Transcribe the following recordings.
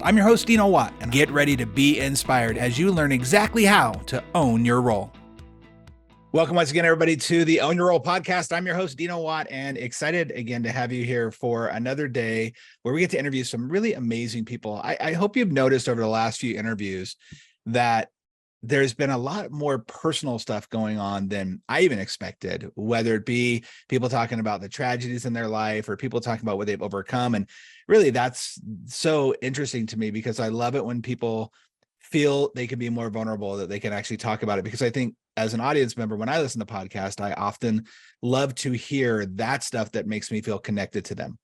I'm your host, Dino and get ready to be inspired as you learn exactly how to own your role. Welcome once again, everybody, to the Own Your Role podcast. I'm your host, Dino and excited again to have you here for another day where we get to interview some really amazing people. I hope you've noticed over the last few interviews that there's been a lot more personal stuff going on than I even expected, whether it be people talking about the tragedies in their life or people talking about what they've overcome. And really, that's so interesting to me because I love it when people feel they can be more vulnerable, that they can actually talk about it. Because I think as an audience member, when I listen to podcasts, I often love to hear that stuff that makes me feel connected to them.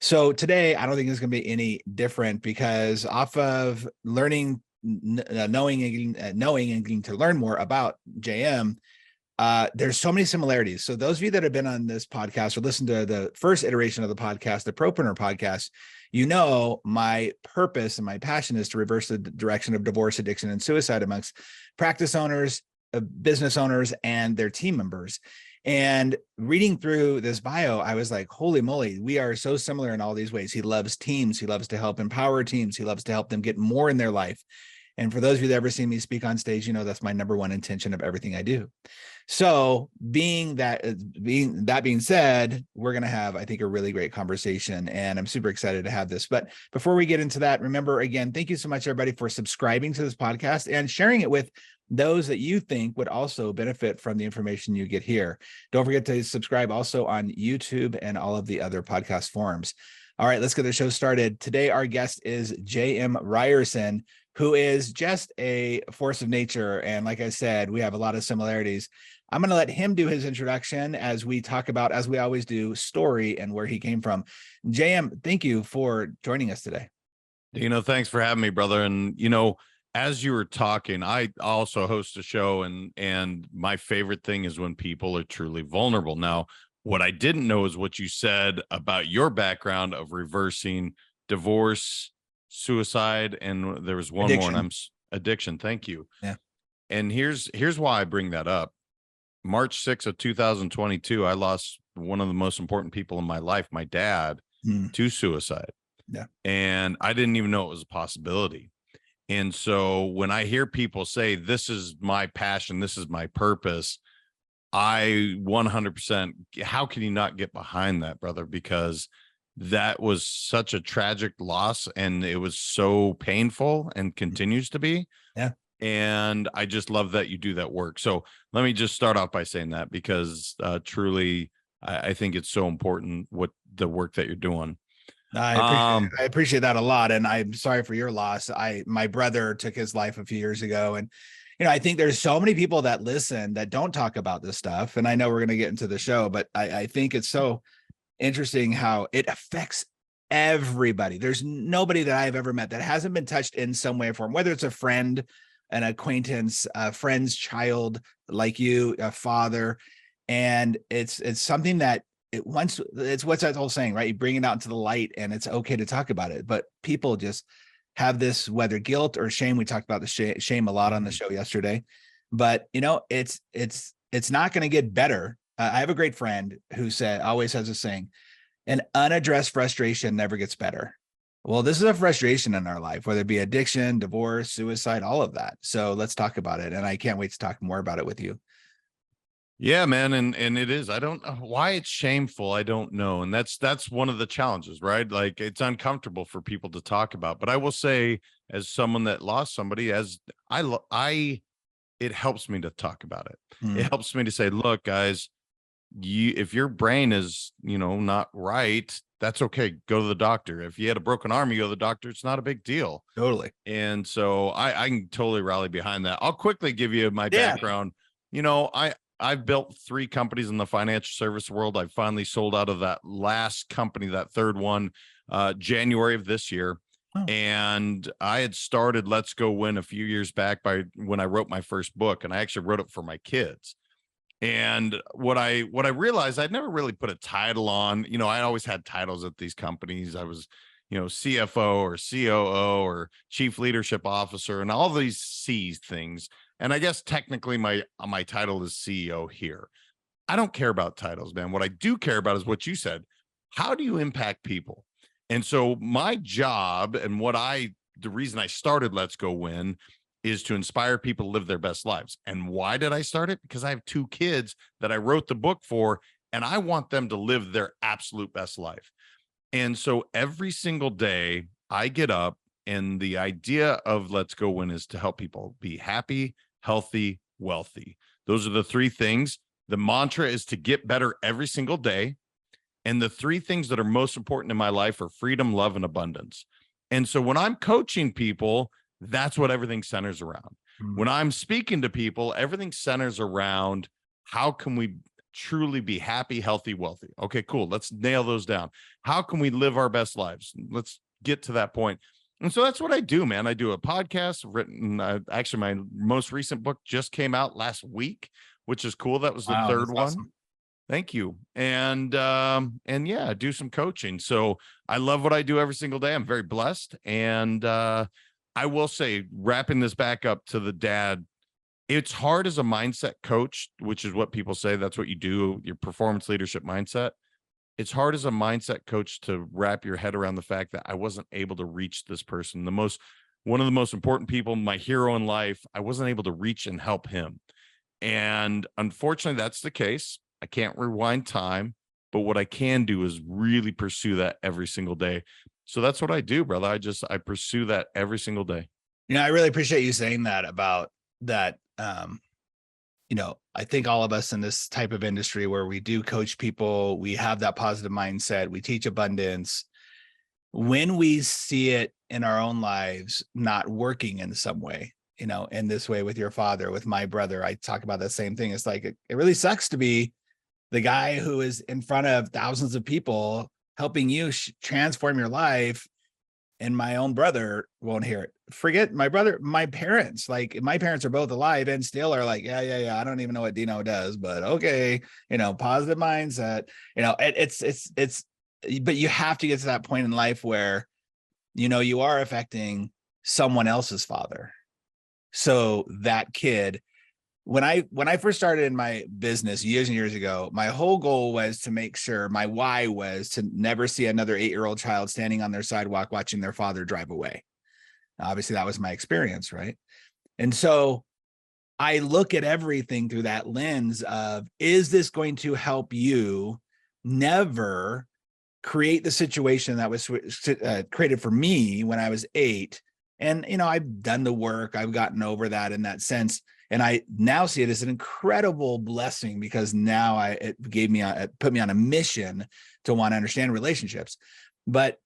So today, I don't think it's going to be any different because off of learning, knowing and getting to learn more about JM, there's so many similarities. So those of you that have been on this podcast or listened to the first iteration of the podcast, the Propreneur podcast, you know my purpose and my passion is to reverse the direction of divorce, addiction, and suicide amongst practice owners, business owners, and their team members. And reading through this bio, I was like, holy moly, we are so similar in all these ways. He loves teams. He loves to help empower teams. He loves to help them get more in their life. And for those of you that ever seen me speak on stage, you know that's my number one intention of everything I do. So being being said, we're going to have, I think, a really great conversation, and I'm super excited to have this. But before we get into that, remember, again, thank you so much, everybody, for subscribing to this podcast and sharing it with those that you think would also benefit from the information you get here. Don't forget to subscribe also on YouTube and all of the other podcast forums. All right, let's get the show started. Today, our guest is JM Ryerson, who is just a force of nature. And like I said, we have a lot of similarities. I'm going to let him do his introduction as we talk about, as we always do, story and where he came from. JM, thank you for joining us today. Thanks for having me, brother. And, as you were talking, I also host a show, and my favorite thing is when people are truly vulnerable. Now, what I didn't know is what you said about your background of reversing divorce, suicide, and there was one Addiction. more, and addiction. Thank you. Yeah. And here's why I bring that up. March 6th of 2022, I lost one of the most important people in my life, my dad, to suicide. Yeah. And I didn't even know it was a possibility. And so when I hear people say, this is my passion, this is my purpose, I 100%, how can you not get behind that, brother? Because that was such a tragic loss, and it was so painful and continues to be. Yeah. And I just love that you do that work. So let me just start off by saying that, because truly, I think it's so important what the work that you're doing. I appreciate that a lot. And I'm sorry for your loss. My brother took his life a few years ago. And, I think there's so many people that listen that don't talk about this stuff. And I know we're going to get into the show, but I think it's so interesting how it affects everybody. There's nobody that I've ever met that hasn't been touched in some way or form, whether it's a friend, an acquaintance, a friend's child, like you, a father. And it's something that it's what's that whole saying, right? You bring it out into the light and it's okay to talk about it. But people just have this, whether guilt or shame. We talked about the shame a lot on the show yesterday, but it's not going to get better. I have a great friend who always has a saying, an unaddressed frustration never gets better. Well, this is a frustration in our life, whether it be addiction, divorce, suicide, all of that. So let's talk about it. And I can't wait to talk more about it with you. Yeah, man. And it is, I don't know why it's shameful. I don't know. And that's one of the challenges, right? Like, it's uncomfortable for people to talk about, but I will say, as someone that lost somebody, as it helps me to talk about it. It helps me to say, look, guys, if your brain is, not right, that's okay. Go to the doctor. If you had a broken arm, you go to the doctor. It's not a big deal. Totally. And so I can totally rally behind that. I'll quickly give you my background. I've built 3 companies in the financial service world. I finally sold out of that last company, that third one, January of this year. Oh. And I had started Let's Go Win a few years back when I wrote my first book, and I actually wrote it for my kids. And what I realized, I'd never really put a title on, I always had titles at these companies. I was, CFO or COO or chief leadership officer and all these C things. And I guess technically my title is CEO here. I don't care about titles, man. What I do care about is what you said. How do you impact people? And so my job and what I the reason I started Let's Go Win is to inspire people to live their best lives. And why did I start it? Because I have 2 kids that I wrote the book for, and I want them to live their absolute best life. And so every single day I get up, and the idea of Let's Go Win is to help people be happy, healthy, wealthy. Those are the 3 things. The mantra is to get better every single day. And the 3 things that are most important in my life are freedom, love, and abundance. And so when I'm coaching people, that's what everything centers around. When I'm speaking to people, everything centers around how can we truly be happy, healthy, wealthy. Okay, cool. Let's nail those down. How can we live our best lives? Let's get to that point. And so that's what I do, man. I do a podcast written. Actually, my most recent book just came out last week, which is cool. That was the 3rd one. Awesome. Thank you. And yeah, do some coaching. So I love what I do every single day. I'm very blessed. And I will say, wrapping this back up to the dad, it's hard as a mindset coach, which is what people say. That's what you do, your performance leadership mindset. It's hard as a mindset coach to wrap your head around the fact that I wasn't able to reach this person. One of the most important people, my hero in life, I wasn't able to reach and help him. And unfortunately, that's the case. I can't rewind time, but what I can do is really pursue that every single day. So that's what I do, brother. I pursue that every single day. I really appreciate you saying that about that. I think all of us in this type of industry where we do coach people, we have that positive mindset, we teach abundance. When we see it in our own lives, not working in some way, in this way with your father, with my brother, I talk about the same thing. It's like, it really sucks to be the guy who is in front of thousands of people helping you transform your life, and my own brother won't hear it. Forget my brother, my parents are both alive and still are like, yeah. I don't even know what Dino does, but okay. Positive mindset, it's, but you have to get to that point in life where, you are affecting someone else's father. So that kid, when I first started in my business years and years ago, my whole goal was to make sure, my why was to never see another 8-year-old child standing on their sidewalk watching their father drive away. Now, obviously, that was my experience, right? And so I look at everything through that lens of, is this going to help you never create the situation that was created for me when I was 8? And, I've done the work. I've gotten over that in that sense. And I now see it as an incredible blessing, because now it put me on a mission to want to understand relationships. But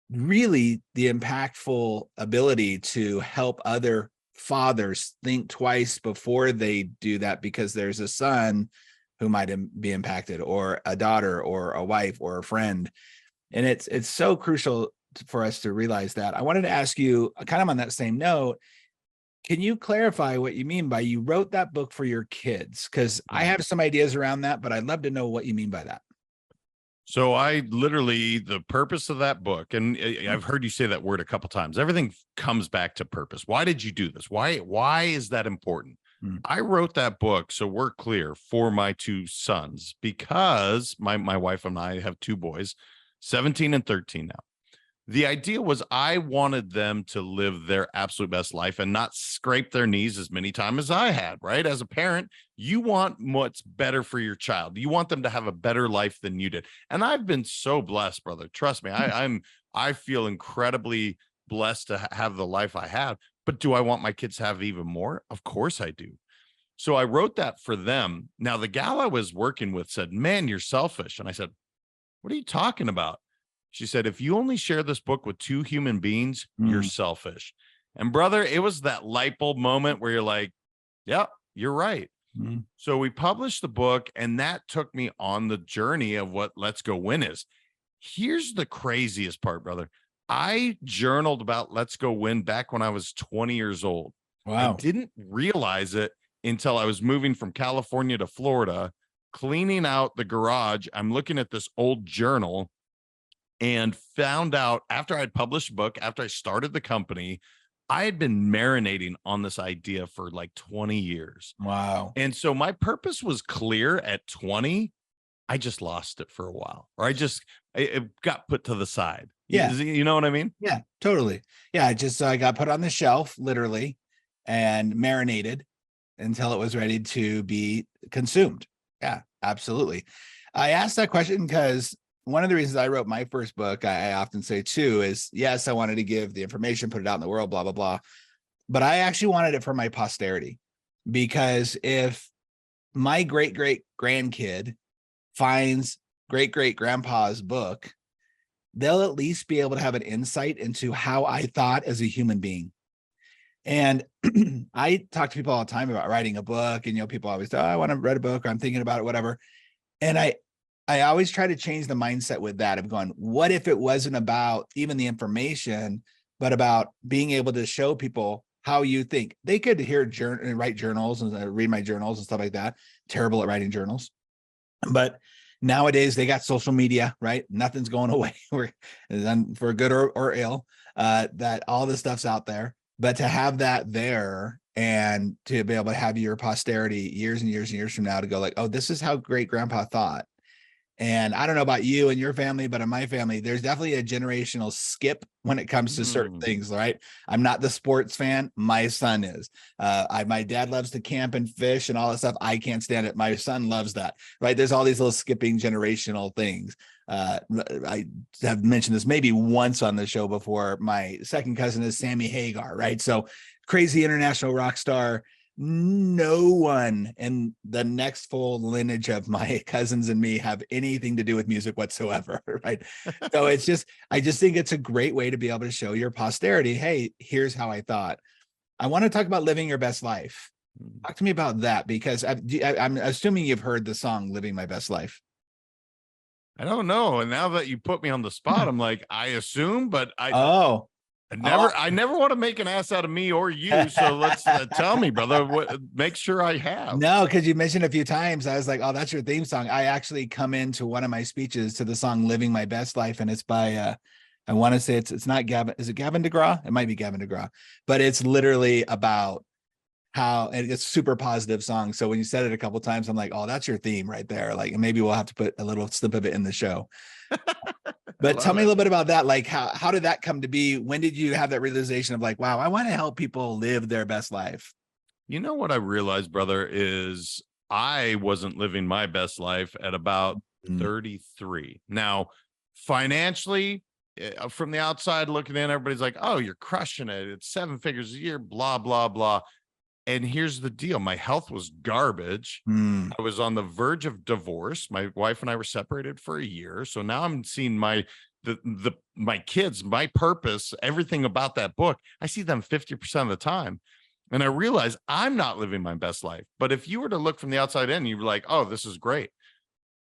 really, the impactful ability to help other fathers think twice before they do that, because there's a son who might be impacted, or a daughter, or a wife, or a friend. And it's so crucial for us to realize that. I wanted to ask you, kind of on that same note, can you clarify what you mean by you wrote that book for your kids? Because I have some ideas around that, but I'd love to know what you mean by that. So the purpose of that book, and I've heard you say that word a couple times, everything comes back to purpose. Why did you do this? Why is that important? I wrote that book, so we're clear, for my 2 sons, because my wife and I have 2 boys, 17 and 13 now. The idea was I wanted them to live their absolute best life and not scrape their knees as many times as I had, right? As a parent, you want what's better for your child. You want them to have a better life than you did. And I've been so blessed, brother. Trust me, I feel incredibly blessed to have the life I have. But do I want my kids to have even more? Of course I do. So I wrote that for them. Now, the gal I was working with said, "Man, you're selfish." And I said, "What are you talking about?" She said, "If you only share this book with 2 human beings, you're selfish." And brother, it was that light bulb moment where you're like, "Yeah, you're right." So we published the book, and that took me on the journey of what Let's Go Win is. Here's the craziest part, brother. I journaled about Let's Go Win back when I was 20 years old. Wow. I didn't realize it until I was moving from California to Florida, cleaning out the garage. I'm looking at this old journal, and found out after I'd published a book, after I started the company, I had been marinating on this idea for like 20 years. Wow. And so my purpose was clear at 20. I just lost it for a while, or it got put to the side. Yeah. You know what I mean? Yeah, totally. Yeah. I got put on the shelf literally and marinated until it was ready to be consumed. Yeah, absolutely. I asked that question because one of the reasons I wrote my first book, I often say too, is yes, I wanted to give the information, put it out in the world, blah, blah, blah. But I actually wanted it for my posterity, because if my great great grandkid finds great great grandpa's book, they'll at least be able to have an insight into how I thought as a human being. And I talk to people all the time about writing a book, and people always say, oh, I want to write a book, or I'm thinking about it, whatever. And I always try to change the mindset with that of going, what if it wasn't about even the information, but about being able to show people how you think? They could write journals and read my journals and stuff like that. Terrible at writing journals. But nowadays they got social media, right? Nothing's going away. We're for good or ill, that all this stuff's out there. But to have that there and to be able to have your posterity years and years and years from now to go like, oh, this is how great grandpa thought. And I don't know about you and your family, but in my family, there's definitely a generational skip when it comes to certain things, right? I'm not the sports fan. My son is. My dad loves to camp and fish and all that stuff. I can't stand it. My son loves that, right? There's all these little skipping generational things. I have mentioned this maybe once on the show before. My second cousin is Sammy Hagar, right? So crazy international rock star. No one in the next full lineage of my cousins and me have anything to do with music whatsoever, right? So I just think it's a great way to be able to show your posterity, hey, here's how I thought. I want to talk about living your best life. Talk to me about that, because I'm assuming you've heard the song Living My Best Life. I don't know. And now that you put me on the spot, I'm like, I assume, but I never want to make an ass out of me or you. So let's tell me, brother, make sure I have. No, because you mentioned a few times. I was like, oh, that's your theme song. I actually come into one of my speeches to the song Living My Best Life. And it's by, I want to say it's not Gavin. Is it Gavin DeGraw? It might be Gavin DeGraw, but it's literally about how, and it's super positive song. So when you said it a couple of times, I'm like, oh, that's your theme right there. Like, maybe we'll have to put a little snip of it in the show. But tell me a little bit about that. Like, how did that come to be? When did you have that realization of like, wow, I want to help people live their best life? You know what I realized, brother, is I wasn't living my best life at about 33. Now, financially, from the outside looking in, everybody's like, oh, you're crushing it. It's 7 figures a year, blah, blah, blah. And here's the deal. My health was garbage. I was on the verge of divorce. My wife and I were separated for a year. So now I'm seeing my kids, my purpose, everything about that book. I see them 50% of the time. And I realize I'm not living my best life. But if you were to look from the outside in, you were like, oh, this is great.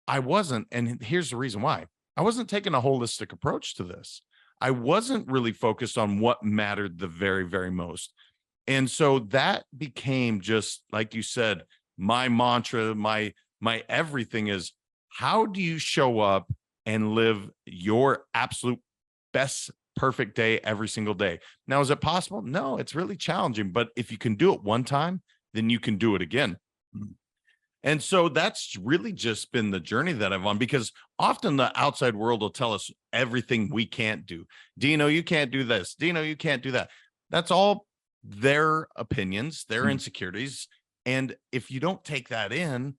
I wasn't. And here's the reason why. I wasn't taking a holistic approach to this. I wasn't really focused on what mattered the very, very most. And so that became, just like you said, my mantra, my everything is, how do you show up and live your absolute best perfect day every single day? Now, is it possible? No, it's really challenging. But if you can do it one time, then you can do it again. And so that's really just been the journey that I've on, because often the outside world will tell us everything we can't do. Dino, you can't do this. Dino, you can't do that. That's all their opinions, their insecurities. And if you don't take that in,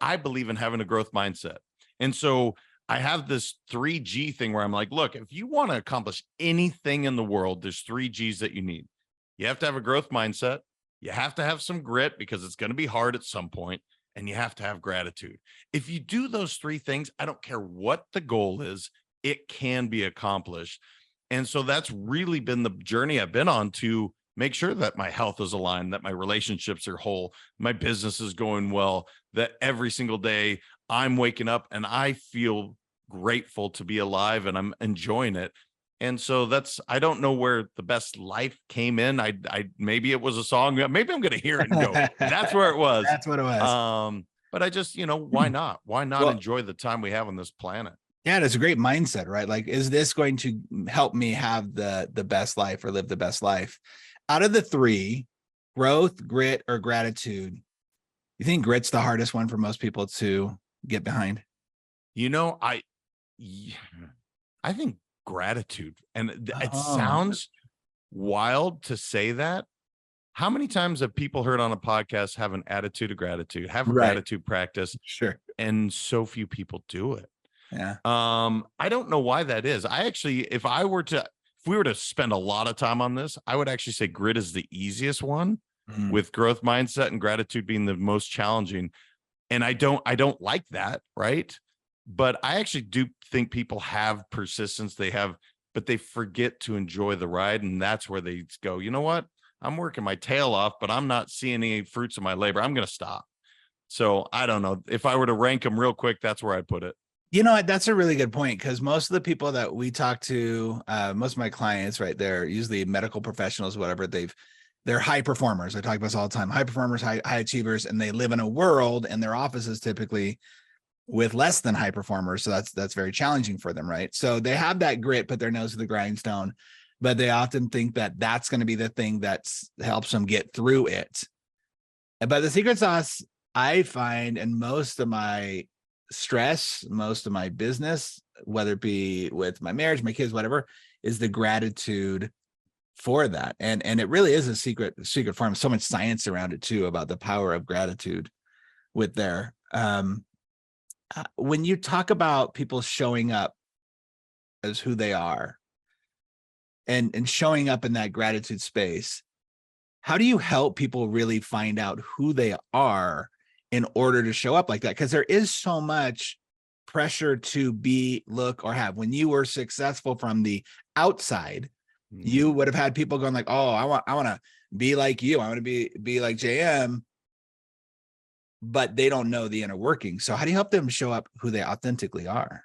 I believe in having a growth mindset. And so I have this 3G thing where I'm like, look, if you want to accomplish anything in the world, there's 3 Gs that you need. You have to have a growth mindset. You have to have some grit, because it's going to be hard at some point. And you have to have gratitude. If you do those 3 things, I don't care what the goal is, it can be accomplished. And so that's really been the journey I've been on to make sure that my health is aligned, that my relationships are whole, my business is going well, that every single day I'm waking up and I feel grateful to be alive and I'm enjoying it. And so I don't know where the best life came in. I maybe it was a song. Maybe I'm going to hear it and go, that's where it was. That's what it was. But I just, why not? Why not enjoy the time we have on this planet? Yeah, it's a great mindset, right? Like, is this going to help me have the best life or live the best life? Out of the 3, growth, grit, or gratitude, you think grit's the hardest one for most people to get behind? Yeah, I think gratitude. And it Oh, sounds wild to say that. How many times have people heard on a podcast have an attitude of gratitude, have a right. gratitude practice, Sure. and so few people do it? Yeah. I don't know why that is. I actually, if we were to spend a lot of time on this, I would actually say grit is the easiest one, Mm. with growth mindset and gratitude being the most challenging. And I don't like that, right? But I actually do think people have persistence. But they forget to enjoy the ride. And that's where they go, you know what? I'm working my tail off, but I'm not seeing any fruits of my labor. I'm going to stop. So I don't know. If I were to rank them real quick, that's where I'd put it. You know what? That's a really good point, because most of the people that we talk to, most of my clients, right, they're usually medical professionals, whatever. They're high performers. I talk about this all the time. High performers, high achievers, and they live in a world and their offices typically with less than high performers. So that's very challenging for them, right? So they have that grit, put their nose to the grindstone, but they often think that that's going to be the thing that helps them get through it. But the secret sauce I find in most of my stress, most of my business, whether it be with my marriage, my kids, whatever, is the gratitude for that. And it really is a secret form. So much science around it too, about the power of gratitude with there. When you talk about people showing up as who they are and showing up in that gratitude space, how do you help people really find out who they are in order to show up like that? Because there is so much pressure to be, look, or have. When you were successful from the outside, you would have had people going like, oh, I want to be like you. I want to be like JM, but they don't know the inner working. So how do you help them show up who they authentically are?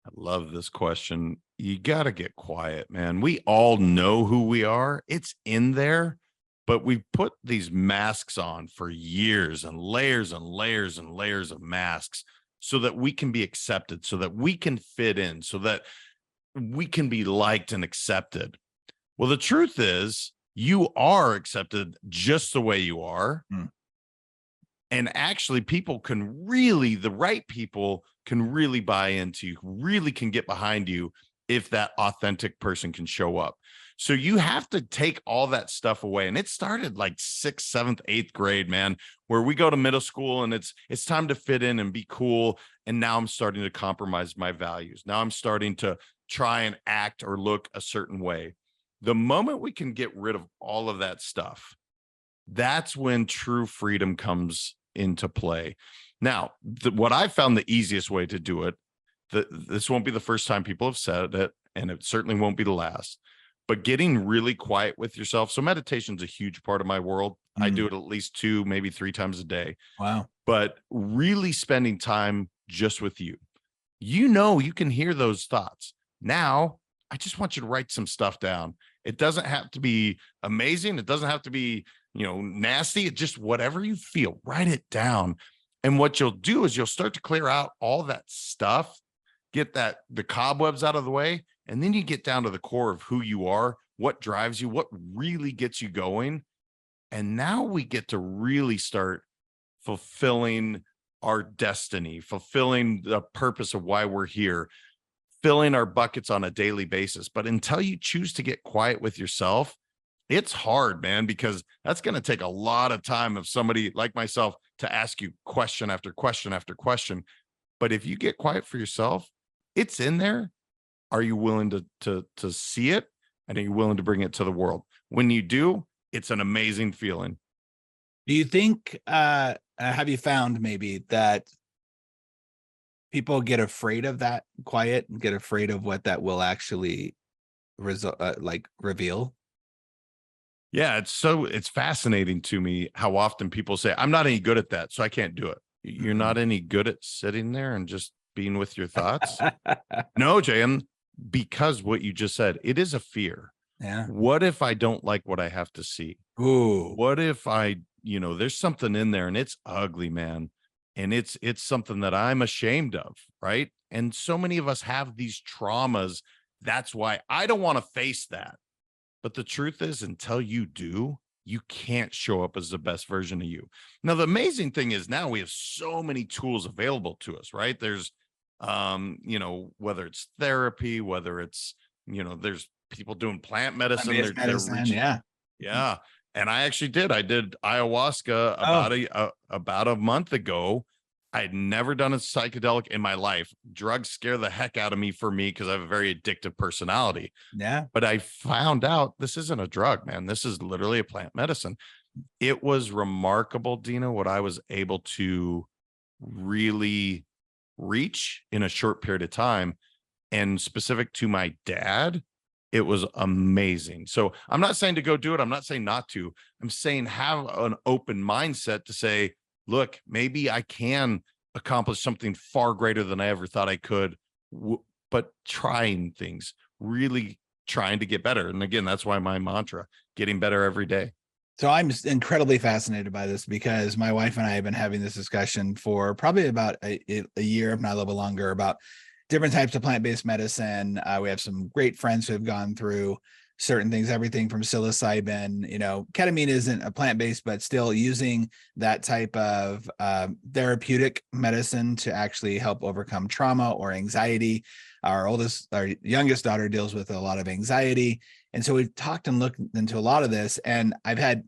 I love this question. You got to get quiet, man. We all know who we are. It's in there, but we put these masks on for years, and layers and layers and layers of masks, so that we can be accepted, so that we can fit in, so that we can be liked and accepted. Well, the truth is, you are accepted just the way you are. Mm. And actually, the right people can really buy into you, really can get behind you if that authentic person can show up. So you have to take all that stuff away. And it started like 6th, 7th, 8th grade, man, where we go to middle school and it's time to fit in and be cool. And now I'm starting to compromise my values. Now I'm starting to try and act or look a certain way. The moment we can get rid of all of that stuff, that's when true freedom comes into play. Now, what I found the easiest way to do it, this won't be the first time people have said it, and it certainly won't be the last, but getting really quiet with yourself. So meditation is a huge part of my world. I do it at least 2, maybe 3 times a day. Wow. But really spending time just with you. You can hear those thoughts. Now, I just want you to write some stuff down. It doesn't have to be amazing. It doesn't have to be, nasty. It's just whatever you feel, write it down. And what you'll do is you'll start to clear out all that stuff, get the cobwebs out of the way. And then you get down to the core of who you are, what drives you, what really gets you going. And now we get to really start fulfilling our destiny, fulfilling the purpose of why we're here, filling our buckets on a daily basis. But until you choose to get quiet with yourself, it's hard, man, because that's going to take a lot of time of somebody like myself to ask you question after question after question. But if you get quiet for yourself, it's in there. Are you willing to see it? And are you willing to bring it to the world? When you do, it's an amazing feeling. Do you think, have you found maybe that people get afraid of that quiet and get afraid of what that will actually reveal? Yeah, it's fascinating to me how often people say, I'm not any good at that, so I can't do it. You're not any good at sitting there and just being with your thoughts? No, JM, because what you just said, it is a fear. Yeah. What if I don't like what I have to see? Ooh. What if there's something in there and it's ugly, man. And it's something that I'm ashamed of, right? And so many of us have these traumas. That's why I don't want to face that. But the truth is, until you do, you can't show up as the best version of you. Now, the amazing thing is now we have so many tools available to us, right? There's whether it's therapy, whether it's, there's people doing plant medicine, Plant-based they're medicine, reaching. yeah. Yeah. And I did ayahuasca about a month ago. I had never done a psychedelic in my life. Drugs scare the heck out of me because I have a very addictive personality. Yeah. But I found out this isn't a drug, man. This is literally a plant medicine. It was remarkable, Dino, what I was able to really reach in a short period of time. And specific to my dad, it was amazing. So I'm not saying to go do it. I'm not saying not to. I'm saying have an open mindset to say, look, maybe I can accomplish something far greater than I ever thought I could, but trying things, really trying to get better. And again, that's why my mantra, getting better every day. So I'm incredibly fascinated by this because my wife and I have been having this discussion for probably about a year, if not a little bit longer, about different types of plant-based medicine. We have some great friends who have gone through certain things, everything from psilocybin, ketamine isn't a plant-based, but still using that type of therapeutic medicine to actually help overcome trauma or anxiety. Our youngest daughter deals with a lot of anxiety. And so we've talked and looked into a lot of this, and I've had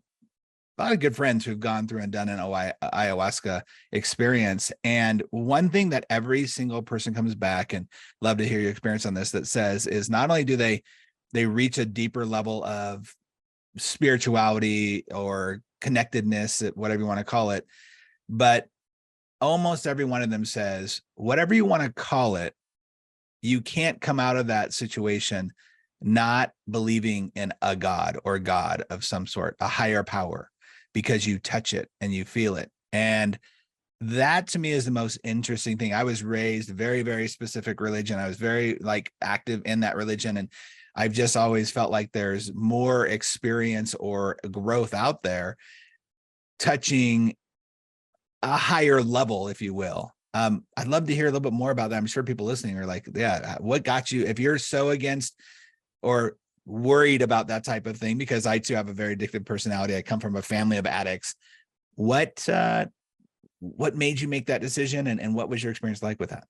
a lot of good friends who've gone through and done an ayahuasca experience. And one thing that every single person comes back, and love to hear your experience on this, that says is not only do they reach a deeper level of spirituality or connectedness, whatever you want to call it, but almost every one of them says, whatever you want to call it, you can't come out of that situation not believing in a God or God of some sort, a higher power, because you touch it and you feel it. And that to me is the most interesting thing. I was raised very, very specific religion. I was very active in that religion. And I've just always felt like there's more experience or growth out there touching a higher level, if you will. I'd love to hear a little bit more about that. I'm sure people listening are like, yeah, what got you, if you're so against or worried about that type of thing, because I too have a very addictive personality. I come from a family of addicts. What made you make that decision, and what was your experience like with that?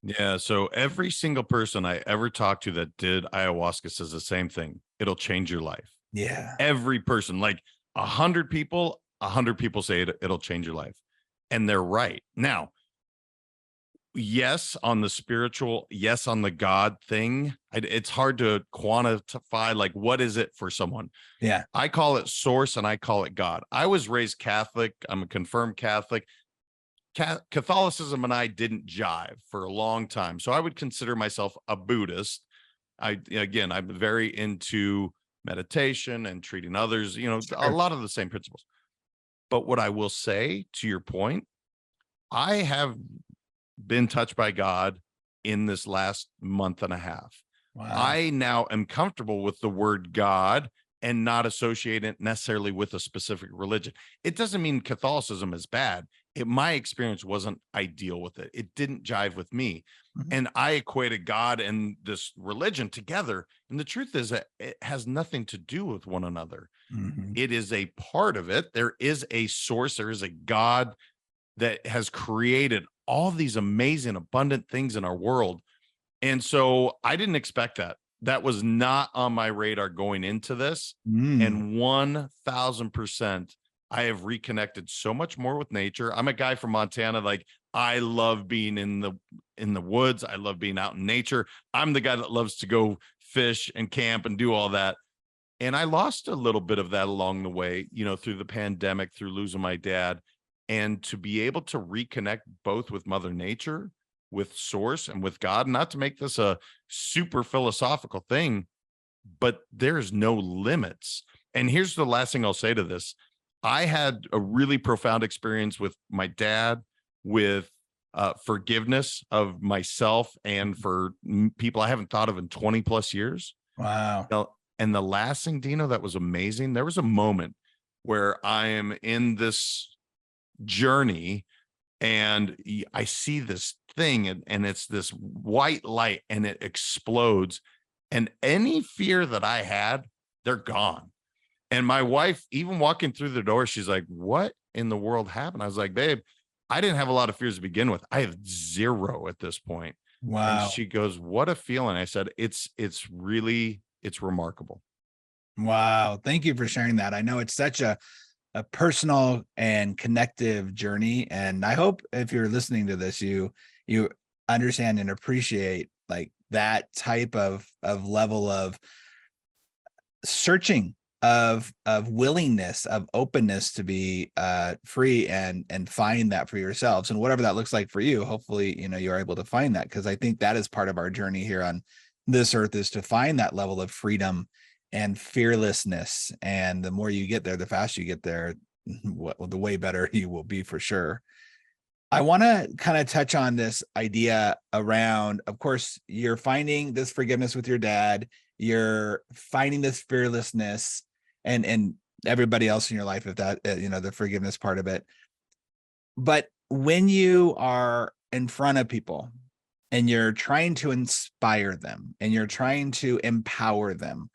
Yeah. So every single person I ever talked to that did ayahuasca says the same thing. It'll change your life. Yeah. Every person, like 100 people say it'll change your life. And they're right. Now, yes, on the spiritual, yes, on the God thing, it's hard to quantify, like, what is it for someone? Yeah. I call it source and I call it God. I was raised Catholic. I'm a confirmed Catholic. Catholicism and I didn't jive for a long time. So I would consider myself a Buddhist. I'm very into meditation and treating others, Sure. A lot of the same principles. But what I will say, to your point, I have been touched by God in this last month and a half. Wow. I now am comfortable with the word God and not associate it necessarily with a specific religion. It doesn't mean Catholicism is bad. My experience wasn't ideal with it. It didn't jive with me. Mm-hmm. And I equated God and this religion together. And the truth is that it has nothing to do with one another. Mm-hmm. It is a part of it. There is a source. There is a God that has created all these amazing, abundant things in our world. And so I didn't expect that. That was not on my radar going into this. And 1000%, I have reconnected so much more with nature. I'm a guy from Montana. Like, I love being in the woods. I love being out in nature. I'm the guy that loves to go fish and camp and do all that. And I lost a little bit of that along the way, through the pandemic, through losing my dad. And to be able to reconnect both with Mother Nature, with Source, and with God, not to make this a super philosophical thing, but there's no limits. And here's the last thing I'll say to this. I had a really profound experience with my dad, with forgiveness of myself and for people I haven't thought of in 20 plus years. Wow. And the last thing, Dino, that was amazing, there was a moment where I am in this journey and I see this thing and it's this white light and it explodes, and any fear that I had, they're gone. And my wife, even walking through the door, she's like, what in the world happened? I was like, babe, I didn't have a lot of fears to begin with. I have zero at this point. And Wow. she goes, what a feeling. I said, it's remarkable. Wow. Thank you for sharing that. I know it's such a personal and connective journey. And I hope if you're listening to this, you understand and appreciate like that type of level of searching, of willingness, of openness to be free and find that for yourselves, and whatever that looks like for you. Hopefully, you're able to find that, because I think that is part of our journey here on this earth, is to find that level of freedom and fearlessness. And the more you get there, the faster you get there, the way better you will be, for sure. I want to kind of touch on this idea around, of course, you're finding this forgiveness with your dad, you're finding this fearlessness, and everybody else in your life, if that, the forgiveness part of it. But when you are in front of people and you're trying to inspire them and you're trying to empower them,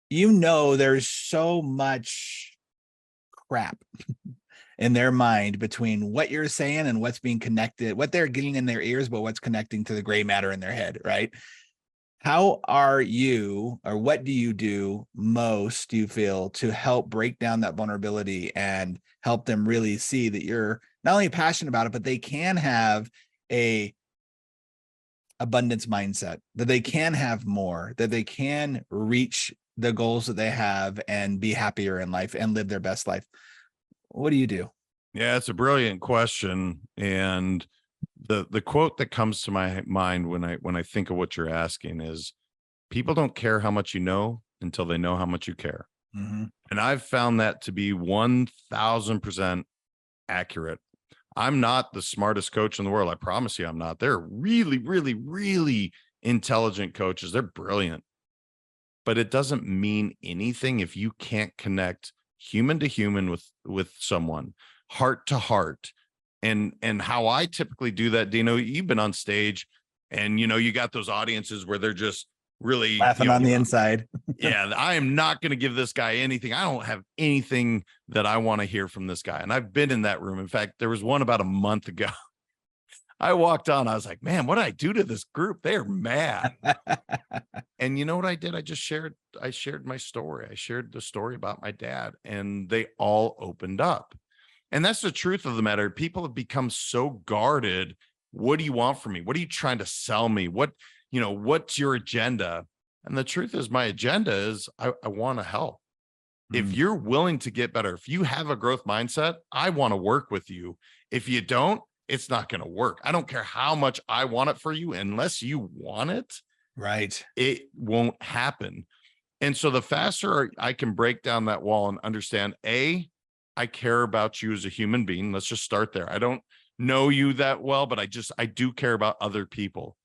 there's so much crap in their mind between what you're saying and what's being connected, what they're getting in their ears, but what's connecting to the gray matter in their head, right? How are you, or what do you do most, do you feel, to help break down that vulnerability and help them really see that you're not only passionate about it, but they can have a abundance mindset, that they can have more, that they can reach the goals that they have and be happier in life and live their best life? What do you do? Yeah, it's a brilliant question. And the quote that comes to my mind when I think of what you're asking is, people don't care how much you know until they know how much you care. Mm-hmm. And I've found that to be 1000% accurate. I'm not the smartest coach in the world. I promise you I'm not. They're really, really, really intelligent coaches. They're brilliant. But it doesn't mean anything if you can't connect human to human with someone, heart to heart. And how I typically do that, Dino, you've been on stage and, you got those audiences where they're just really Laughing on the inside. Yeah, I am not going to give this guy anything. I don't have anything that I want to hear from this guy. And I've been in that room. In fact, there was one about a month ago. I walked on, I was like, man, what did I do to this group? They're mad. And you know what I did? I shared my story. I shared the story about my dad, and they all opened up. And that's the truth of the matter. People have become so guarded. What do you want from me? What are you trying to sell me? What's your agenda? And the truth is, my agenda is I want to help. If you're willing to get better, if you have a growth mindset, I want to work with you. If you don't, it's not going to work. I don't care how much I want it for you. Unless you want it, right, it won't happen. And so the faster I can break down that wall and understand, I care about you as a human being. Let's just start there. I don't know you that well, but I do care about other people.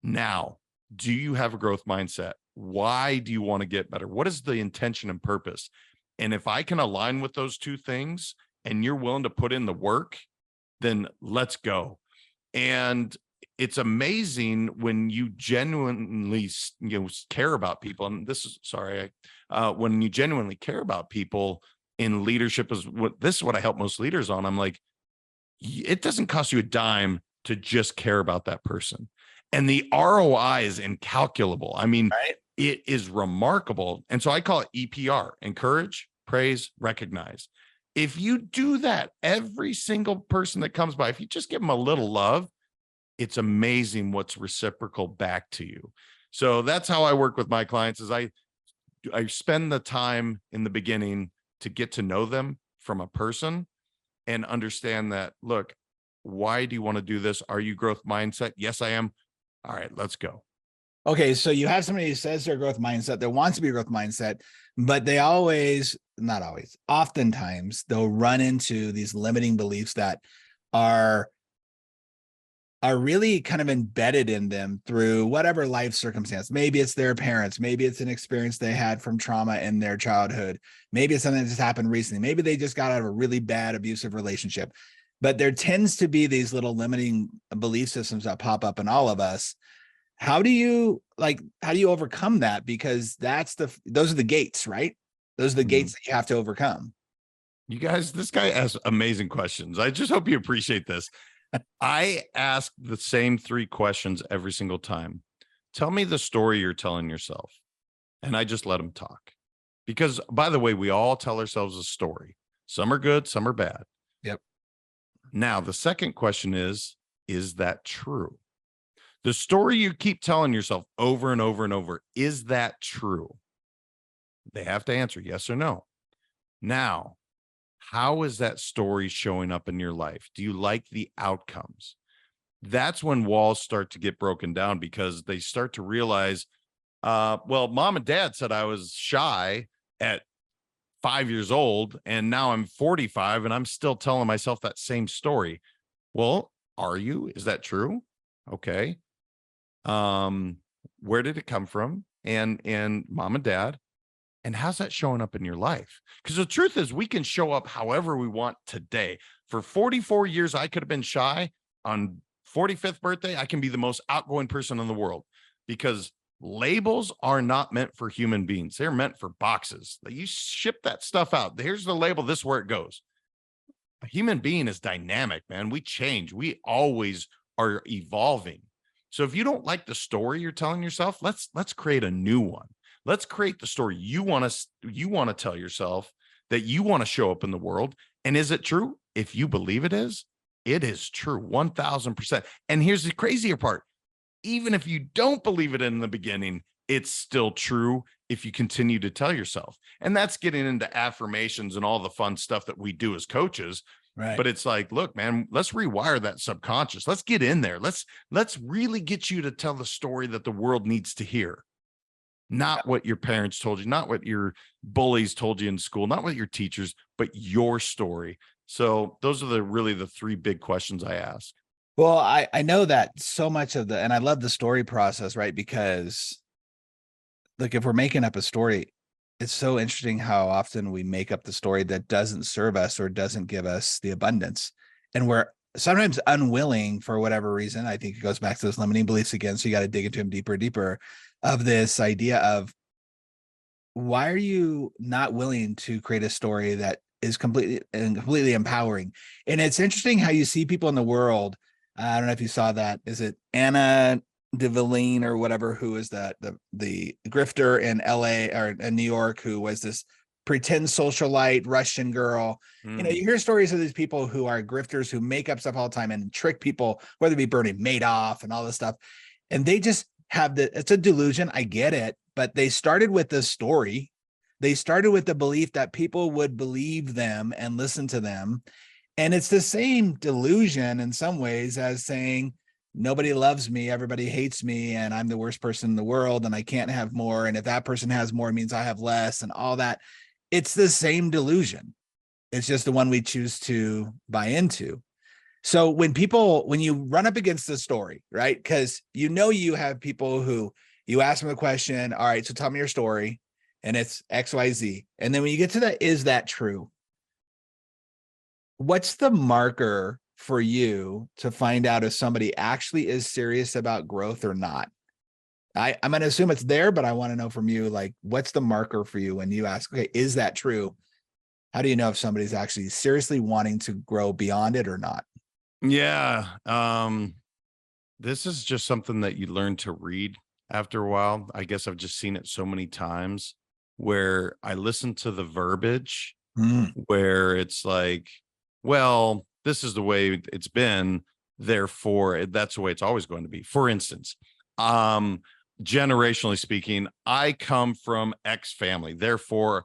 Now, do you have a growth mindset? Why do you want to get better? What is the intention and purpose? And if I can align with those two things and you're willing to put in the work, then let's go. And it's amazing when you genuinely, care about people. And when you genuinely care about people in leadership, this is what I help most leaders on. I'm like, it doesn't cost you a dime to just care about that person. And the ROI is incalculable. I mean, right? It is remarkable. And so I call it EPR: encourage, praise, recognize. If you do that, every single person that comes by, if you just give them a little love, it's amazing what's reciprocal back to you. So that's how I work with my clients, is I spend the time in the beginning to get to know them from a person and understand that, look, why do you want to do this? Are you growth mindset? Yes, I am. All right, let's go. Okay, so you have somebody who says they're growth mindset, that wants to be a growth mindset, but they oftentimes they'll run into these limiting beliefs that are really kind of embedded in them through whatever life circumstance. Maybe it's their parents, maybe it's an experience they had from trauma in their childhood, maybe it's something that just happened recently, maybe they just got out of a really bad abusive relationship. But there tends to be these little limiting belief systems that pop up in all of us. How do you overcome that? Because those are the gates, right? Those are the gates that you have to overcome. You guys, this guy asks amazing questions. I just hope you appreciate this. I ask the same 3 questions every single time. Tell me the story you're telling yourself. And I just let them talk. Because, by the way, we all tell ourselves a story. Some are good, some are bad. Yep. Now, the second question is that true? The story you keep telling yourself over and over and over, is that true? They have to answer yes or no. Now, how is that story showing up in your life? Do you like the outcomes? That's when walls start to get broken down, because they start to realize, well, mom and dad said I was shy at 5 years old, and now I'm 45 and I'm still telling myself that same story. Well, are you? Is that true? Okay. Where did it come from? And mom and dad, and how's that showing up in your life? Because the truth is, we can show up however we want today. For 44 years, I could have been shy. On 45th birthday, I can be the most outgoing person in the world, because labels are not meant for human beings. They're meant for boxes. You ship that stuff out. Here's the label. This is where it goes. A human being is dynamic, man. We change. We always are evolving. So if you don't like the story you're telling yourself, let's create a new one. Let's create the story you want to tell yourself, that you want to show up in the world. And is it true? If you believe it is true, 1000%. And here's the crazier part. Even if you don't believe it in the beginning, it's still true if you continue to tell yourself. And that's getting into affirmations and all the fun stuff that we do as coaches. Right. But it's like, look, man, let's rewire that subconscious. Let's get in there. Let's really get you to tell the story that the world needs to hear. Not what your parents told you, not what your bullies told you in school, not what your teachers, but your story. So those are really the 3 big questions I ask. Well, I know that so much of and I love the story process, right? Because like, if we're making up a story, it's so interesting how often we make up the story that doesn't serve us or doesn't give us the abundance. And we're sometimes unwilling for whatever reason. I think it goes back to those limiting beliefs again. So you got to dig into them deeper and deeper, of this idea of, why are you not willing to create a story that is completely empowering? And it's interesting how you see people in the world. I don't know if you saw that. Is it Anna DeVilleen or whatever, who is the grifter in LA or in New York, who was this pretend socialite Russian girl? You know, you hear stories of these people who are grifters, who make up stuff all the time and trick people, whether it be Bernie Madoff and all this stuff. And they just have it's a delusion. I get it, but they started with this story. They started with the belief that people would believe them and listen to them. And it's the same delusion in some ways as saying, nobody loves me, everybody hates me, and I'm the worst person in the world, and I can't have more. And if that person has more, it means I have less, and all that. It's the same delusion. It's just the one we choose to buy into. So when you run up against the story, right? Because you have people who, you ask them a question, all right, so tell me your story, and it's XYZ. And then when you get to that, is that true? What's the marker for you to find out if somebody actually is serious about growth or not? I'm going to assume it's there, but I want to know from you, like, what's the marker for you when you ask, okay, is that true? How do you know if somebody's actually seriously wanting to grow beyond it or not? Yeah. This is just something that you learn to read after a while. I guess I've just seen it so many times where I listen to the verbiage where it's like, well, this is the way it's been, therefore that's the way it's always going to be. For instance, generationally speaking, I come from X family, therefore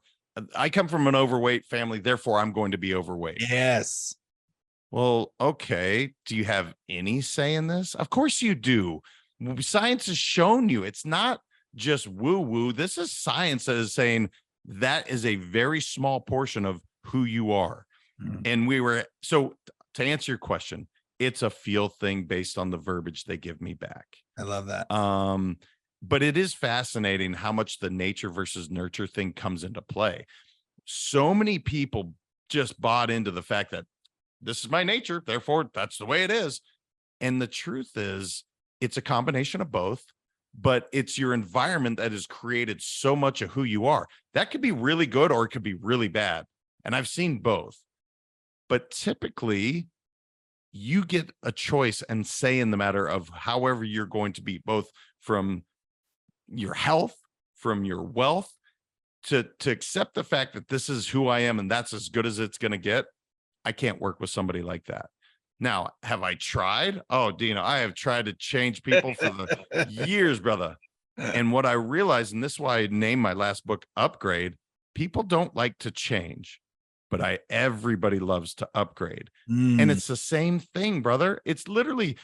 I come from an overweight family, therefore I'm going to be overweight. Yes. Well, okay. Do you have any say in this? Of course you do. Science has shown you it's not just woo-woo. This is science that is saying that is a very small portion of who you are. And so to answer your question, it's a feel thing based on the verbiage they give me back. I love that. But it is fascinating how much the nature versus nurture thing comes into play. So many people just bought into the fact that this is my nature, therefore that's the way it is. And the truth is, it's a combination of both, but it's your environment that has created so much of who you are. That could be really good or it could be really bad. And I've seen both. But typically, you get a choice and say in the matter of however you're going to be, both from your health, from your wealth, to accept the fact that this is who I am and that's as good as it's going to get. I can't work with somebody like that. Now, have I tried? Oh, Dino, I have tried to change people for the years, brother. And what I realized, and this is why I named my last book Upgrade, people don't like to change, but everybody loves to upgrade. And it's the same thing, brother. It's literally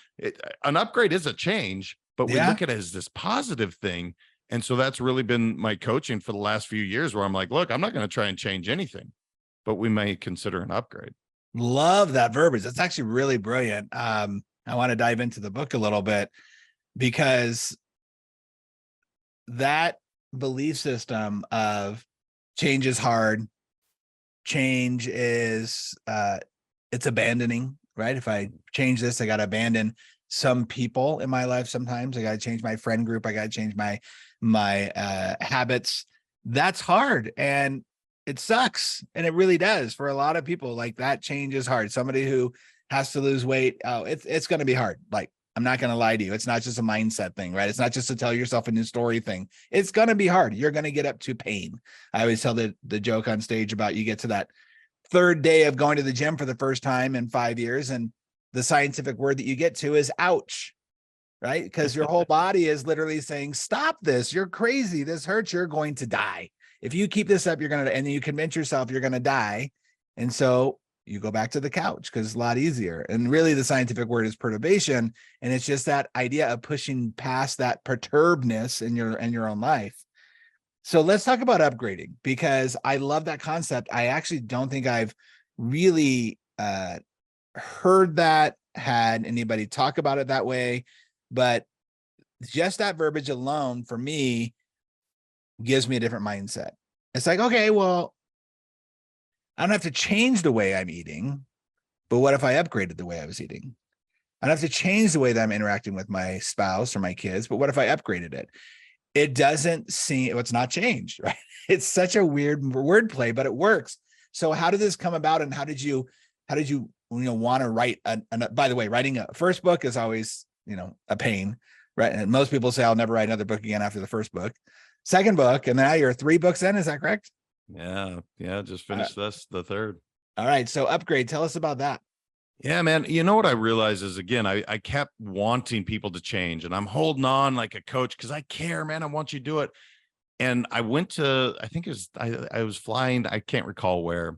an upgrade is a change, but we look at it as this positive thing. And so that's really been my coaching for the last few years, where I'm like, look, I'm not going to try and change anything, but we may consider an upgrade. Love that verbiage. That's actually really brilliant. I want to dive into the book a little bit, because that belief system of change is hard, change is it's abandoning, right? If I change this, I got to abandon some people in my life. Sometimes I got to change my friend group. I got to change my habits. That's hard. And it sucks. And it really does for a lot of people. Like, that change is hard. Somebody who has to lose weight. Oh, it's going to be hard. Like, I'm not going to lie to you. It's not just a mindset thing, right? It's not just to tell yourself a new story thing. It's going to be hard. You're going to get up to pain. I always tell the joke on stage about, you get to that third day of going to the gym for the first time in 5 years, and the scientific word that you get to is ouch, right? Because your whole body is literally saying, stop this. You're crazy. This hurts. You're going to die. If you keep this up, you're going to, and then you convince yourself you're going to die. And so you go back to the couch because it's a lot easier. And really the scientific word is perturbation. And it's just that idea of pushing past that perturbedness in your own life. So let's talk about upgrading, because I love that concept. I actually don't think I've really heard that, had anybody talk about it that way, but just that verbiage alone for me gives me a different mindset. It's like, okay, well, I don't have to change the way I'm eating, but what if I upgraded the way I was eating? I don't have to change the way that I'm interacting with my spouse or my kids, but what if I upgraded it? It doesn't seem, it's not changed, right? It's such a weird wordplay, but it works. So how did this come about, and how did you want to write by the way, writing a first book is always, a pain, right? And most people say, I'll never write another book again after the first book. Second book, and now you're 3 books in, is that correct? Yeah. Just finished the third. All right. So Upgrade, tell us about that. Yeah, man. You know what I realized is, again, I kept wanting people to change, and I'm holding on like a coach because I care, man. I want you to do it. And I went to, I think it was, I was flying, I can't recall where,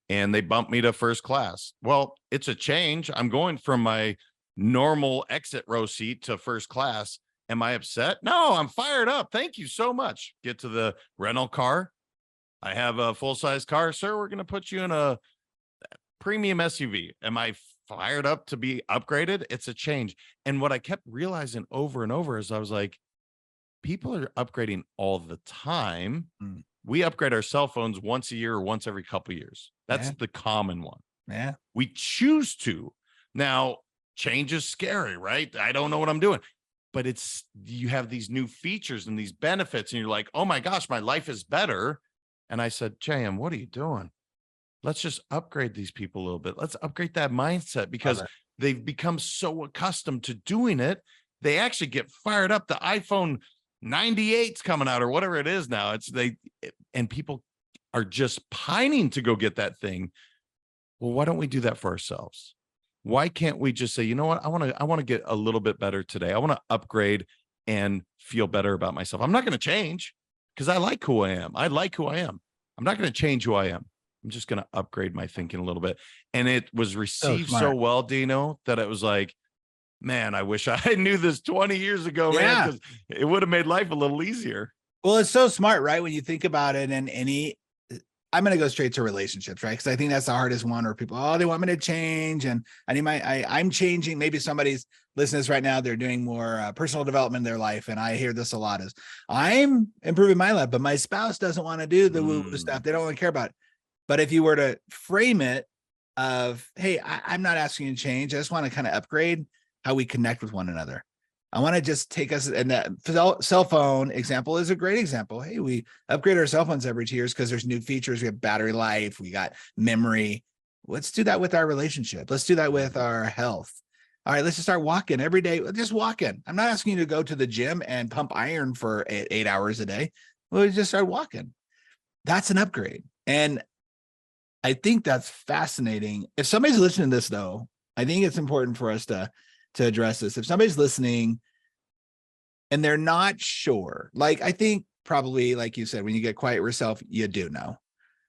and they bumped me to first class. Well, it's a change. I'm going from my normal exit row seat to first class. Am I upset? No, I'm fired up. Thank you so much. Get to the rental car. I have a full-size car. Sir, we're going to put you in a premium SUV. Am I fired up to be upgraded? It's a change. And what I kept realizing over and over is I was like, people are upgrading all the time. We upgrade our cell phones once a year or once every couple of years. That's the common one. Yeah. We choose to. Now, change is scary, right? I don't know what I'm doing. But you have these new features and these benefits, and you're like, oh my gosh, my life is better. And I said, JM, what are you doing? Let's just upgrade these people a little bit. Let's upgrade that mindset, because they've become so accustomed to doing it. They actually get fired up. The iPhone 98's coming out, or whatever it is now. And people are just pining to go get that thing. Well, why don't we do that for ourselves? Why can't we just say, you know what? I want to get a little bit better today. I want to upgrade and feel better about myself. I'm not going to change because I like who I am. I like who I am. I'm not going to change who I am. I'm just going to upgrade my thinking a little bit. And it was received so well, Dino, that it was like, man, I wish I knew this 20 years ago, man, because it would have made life a little easier. Well, it's so smart, right? When you think about it, and I'm going to go straight to relationships, right? Because I think that's the hardest one, where people, they want me to change, and I need I'm changing. Maybe somebody's listening to this right now. They're doing more personal development in their life. And I hear this a lot, is I'm improving my life, but my spouse doesn't want to do the woo stuff. They don't want to care about it. But if you were to frame it of, hey, I'm not asking you to change. I just want to kind of upgrade how we connect with one another. I want to just take us, and that cell phone example is a great example. Hey, we upgrade our cell phones every 2 years because there's new features. We have battery life, we got memory. Let's do that with our relationship. Let's do that with our health. All right, let's just start walking every day. Just walking. I'm not asking you to go to the gym and pump iron for 8 hours a day. We'll just start walking. That's an upgrade. And I think that's fascinating. If somebody's listening to this, though, I think it's important for us to address this. If somebody's listening and they're not sure, like, I think probably, like you said, when you get quiet yourself, you do know.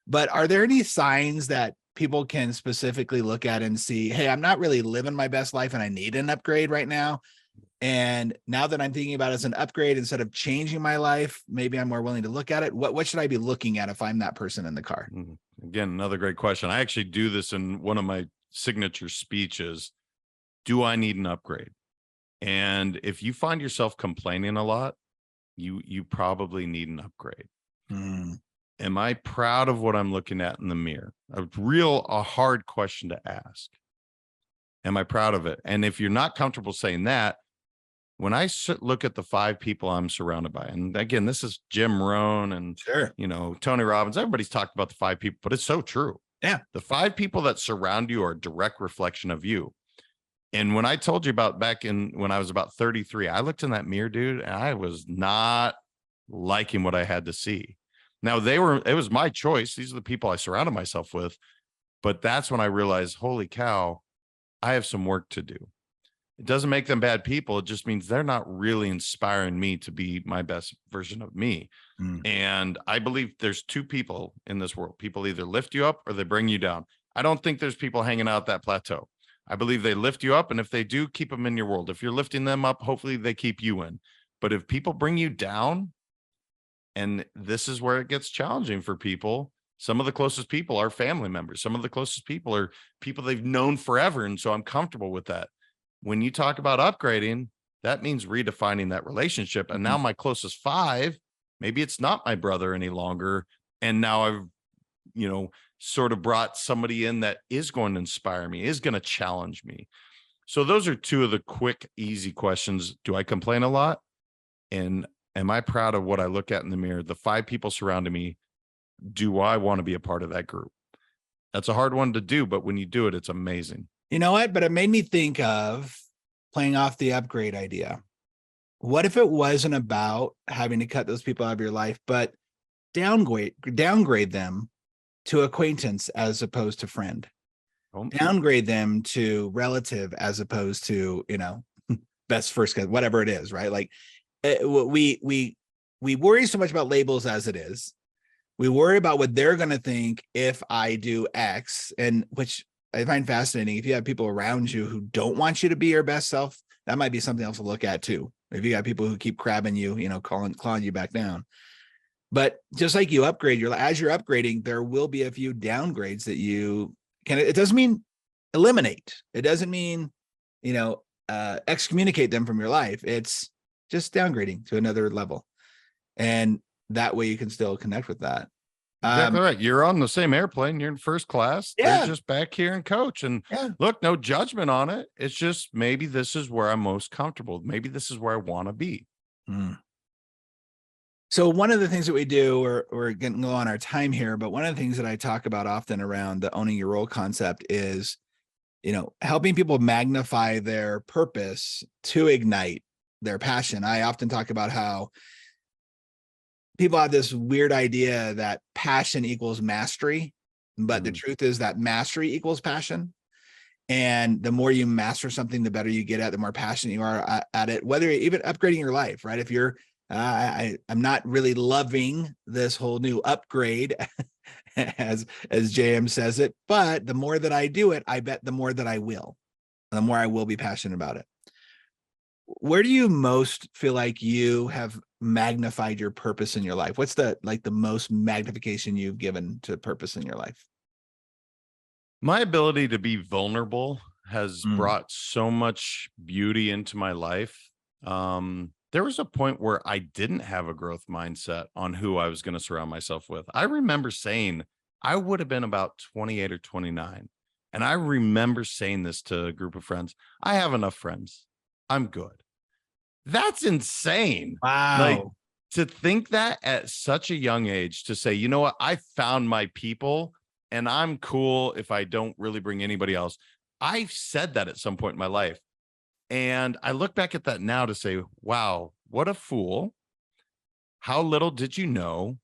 But are there any signs that people can specifically look at and see, hey, I'm not really living my best life and I need an upgrade right now? And now that I'm thinking about it as an upgrade instead of changing my life, maybe I'm more willing to look at it. What should I be looking at if I'm that person in the car? Again, another great question. I actually do this in one of my signature speeches. Do I need an upgrade? And if you find yourself complaining a lot, you probably need an upgrade. Am I proud of what I'm looking at in the mirror? A hard question to ask. Am I proud of it? And if you're not comfortable saying that, when I look at the 5 people I'm surrounded by, and again, this is Jim Rohn and Tony Robbins, everybody's talked about the 5 people, but it's so true. Yeah. The 5 people that surround you are a direct reflection of you. And when I told you about when I was about 33, I looked in that mirror, dude, and I was not liking what I had to see. Now it was my choice. These are the people I surrounded myself with, but that's when I realized, holy cow, I have some work to do. It doesn't make them bad people. It just means they're not really inspiring me to be my best version of me. And I believe there's 2 people in this world. People either lift you up or they bring you down. I don't think there's people hanging out at that plateau. I believe they lift you up. And if they do, keep them in your world. If you're lifting them up, hopefully they keep you in. But if people bring you down, and this is where it gets challenging for people. Some of the closest people are family members. Some of the closest people are people they've known forever. And so I'm comfortable with that. When you talk about upgrading, that means redefining that relationship. And now my closest 5, maybe it's not my brother any longer. And now I've, sort of brought somebody in that is going to inspire me, is going to challenge me. So those are 2 of the quick, easy questions. Do I complain a lot? And am I proud of what I look at in the mirror? The 5 people surrounding me, do I want to be a part of that group? That's a hard one to do, but when you do it, it's amazing. You know what? But it made me think of playing off the upgrade idea. What if it wasn't about having to cut those people out of your life, but downgrade them to acquaintance as opposed to friend? Downgrade them to relative as opposed to, best first, whatever it is, right? Like we worry so much about labels as it is. We worry about what they're going to think if I do X, and which I find fascinating. If you have people around you who don't want you to be your best self, that might be something else to look at too. If you got people who keep crabbing you, clawing you back down. But just like you upgrade, as you're upgrading, there will be a few downgrades that you can. It doesn't mean eliminate. It doesn't mean, excommunicate them from your life. It's just downgrading to another level. And that way you can still connect with that. Exactly right. You're on the same airplane. You're in first class. Yeah. They're just back here in coach. And look, no judgment on it. It's just maybe this is where I'm most comfortable. Maybe this is where I want to be. So one of the things that we do, we're getting low on our time here, but one of the things that I talk about often around the owning your role concept is, helping people magnify their purpose to ignite their passion. I often talk about how people have this weird idea that passion equals mastery, but the truth is that mastery equals passion. And the more you master something, the better you get at, the more passionate you are at it, whether you're even upgrading your life, right? If you're, I'm not really loving this whole new upgrade as JM says it, but the more that I do it, I bet the more that I will, the more I will be passionate about it. Where do you most feel like you have magnified your purpose in your life? What's the most magnification you've given to purpose in your life? My ability to be vulnerable has brought so much beauty into my life. There was a point where I didn't have a growth mindset on who I was going to surround myself with. I remember saying I would have been about 28 or 29. And I remember saying this to a group of friends. I have enough friends. I'm good. That's insane. Wow. Like, to think that at such a young age, to say, you know what, I found my people and I'm cool if I don't really bring anybody else. I've said that at some point in my life. And I look back at that now to say, wow, what a fool. How little did you know?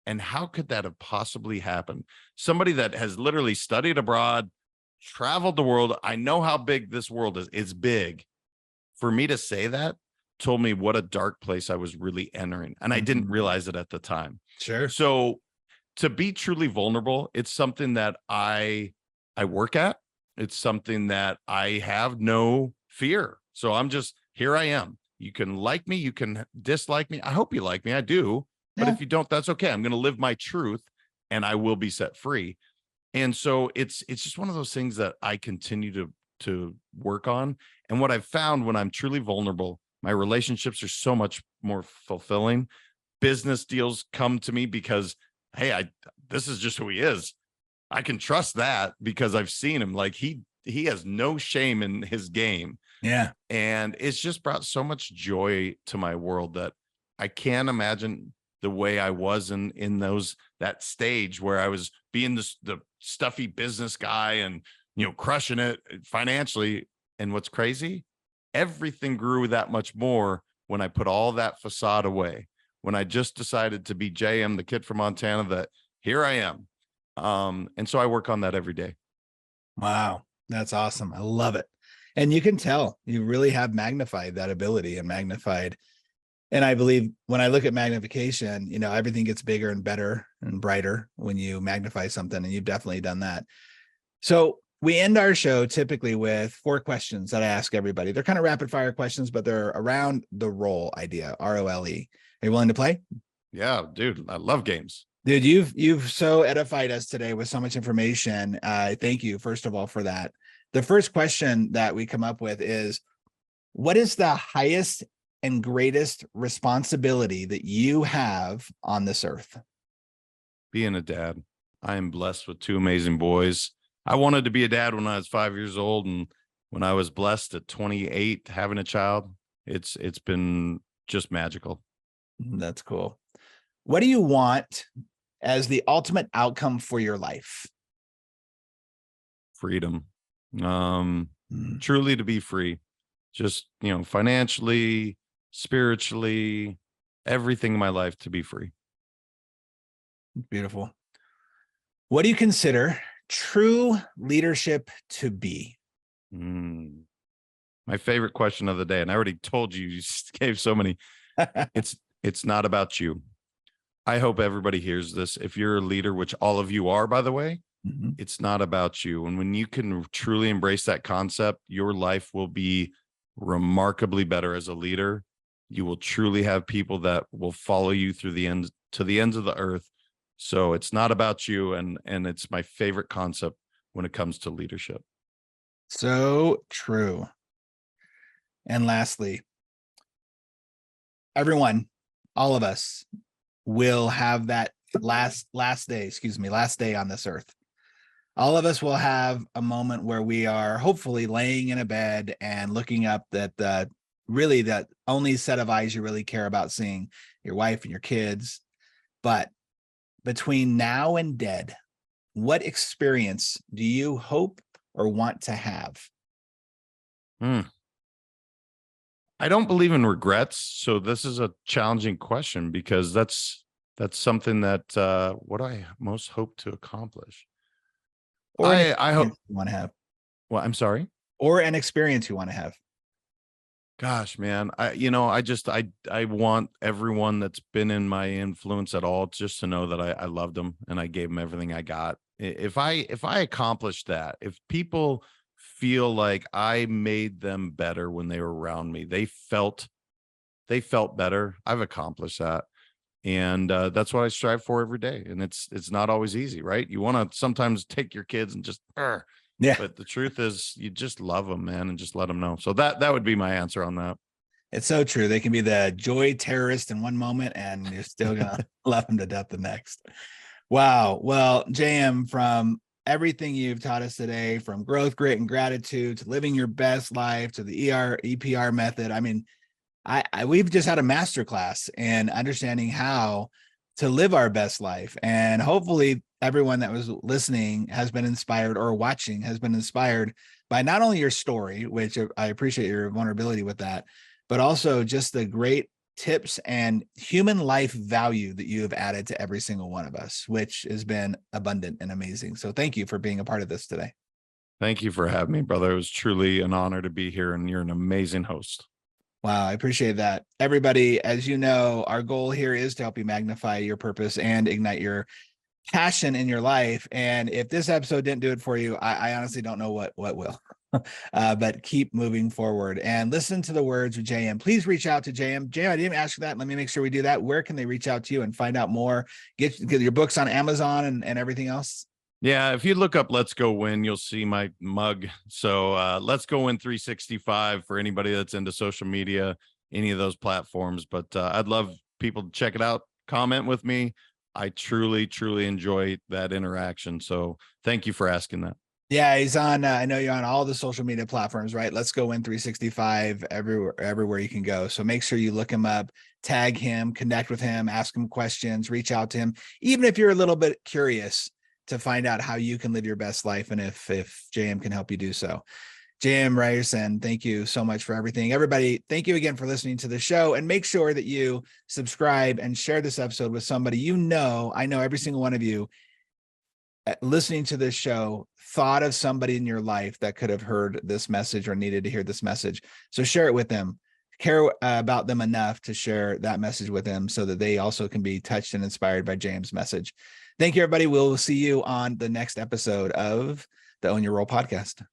And how could that have possibly happened? Somebody that has literally studied abroad, traveled the world. I know how big this world is. It's big. For me to say that told me what a dark place I was really entering. And I didn't realize it at the time. Sure. So to be truly vulnerable, it's something that I work at. It's something that I have no fear. So I'm just, here I am. You can like me, you can dislike me. I hope you like me. I do. But if you don't, that's okay. I'm going to live my truth and I will be set free. And so it's just one of those things that I continue to work on. And what I've found when I'm truly vulnerable, my relationships are so much more fulfilling. Business deals come to me because, hey, this is just who he is. I can trust that because I've seen him. Like he has no shame in his game. Yeah. And it's just brought so much joy to my world that I can't imagine the way I was in that stage where I was being the stuffy business guy and, crushing it financially. And what's crazy, everything grew that much more when I put all that facade away, when I just decided to be JM, the kid from Montana, that here I am. And so I work on that every day. Wow. That's awesome. I love it. And you can tell you really have magnified that ability and magnified. And I believe when I look at magnification, everything gets bigger and better and brighter when you magnify something. And you've definitely done that. So we end our show typically with 4 questions that I ask everybody. They're kind of rapid fire questions, but they're around the role idea, ROLE. Are you willing to play? Yeah, dude, I love games. Dude, you've so edified us today with so much information. Thank you, first of all, for that. The first question that we come up with is, what is the highest and greatest responsibility that you have on this earth? Being a dad. I am blessed with 2 amazing boys. I wanted to be a dad when I was 5 years old. And when I was blessed at 28, having a child, it's been just magical. That's cool. What do you want as the ultimate outcome for your life? Freedom. Truly to be free. Just, financially, spiritually, everything in my life to be free. Beautiful. What do you consider true leadership to be? My favorite question of the day, and I already told you, you gave so many. It's not about you. I hope everybody hears this. If you're a leader, which all of you are, by the way, it's not about you. And when you can truly embrace that concept, your life will be remarkably better as a leader. You will truly have people that will follow you through the ends of the earth. So it's not about you. And it's my favorite concept when it comes to leadership. So true. And lastly, everyone, all of us will have that last day on this earth. All of us will have a moment where we are hopefully laying in a bed and looking up at that only set of eyes you really care about seeing, your wife and your kids. But between now and dead, what experience do you hope or want to have? I don't believe in regrets. So this is a challenging question because that's something that what I most hope to accomplish. Or I hope you want to have. Well, I'm sorry. Or an experience you want to have. Gosh, man, I want everyone that's been in my influence at all just to know that I loved them and I gave them everything I got. If I accomplished that, if people feel like I made them better when they were around me, they felt better, I've accomplished that. And that's what I strive for every day. And it's not always easy, right? You want to sometimes take your kids and just, yeah. But the truth is you just love them, man, and just let them know. So that would be my answer on that. It's so true. They can be the joy terrorist in one moment and you're still going to love them to death the next. Wow. Well, JM, from everything you've taught us today, from growth, grit, and gratitude to living your best life to the EPR method. I mean, we've just had a masterclass in understanding how to live our best life. And hopefully everyone that was listening has been inspired, or watching has been inspired by not only your story, which I appreciate your vulnerability with that, but also just the great tips and human life value that you have added to every single one of us, which has been abundant and amazing. So thank you for being a part of this today. Thank you for having me, brother. It was truly an honor to be here, and you're an amazing host. Wow, I appreciate that. Everybody, as you know, our goal here is to help you magnify your purpose and ignite your passion in your life. And if this episode didn't do it for you, I honestly don't know what will. But keep moving forward and listen to the words of JM. Please reach out to JM. JM, I didn't ask you that. Let me make sure we do that. Where can they reach out to you and find out more? Get your books on Amazon and everything else. Yeah, if you look up Let's Go Win, you'll see my mug. So Let's Go Win 365 for anybody that's into social media, any of those platforms. But I'd love people to check it out, comment with me. I truly, truly enjoy that interaction. So thank you for asking that. Yeah, he's on. I know you're on all the social media platforms, right? Let's Go Win 365 everywhere you can go. So make sure you look him up, tag him, connect with him, ask him questions, reach out to him, even if you're a little bit curious to find out how you can live your best life and if JM can help you do so. JM Ryerson, thank you so much for everything. Everybody, thank you again for listening to the show, and make sure that you subscribe and share this episode with somebody you know. I know every single one of you listening to this show thought of somebody in your life that could have heard this message or needed to hear this message. So share it with them. Care about them enough to share that message with them so that they also can be touched and inspired by James' message. Thank you, everybody. We'll see you on the next episode of the Own Your Role podcast.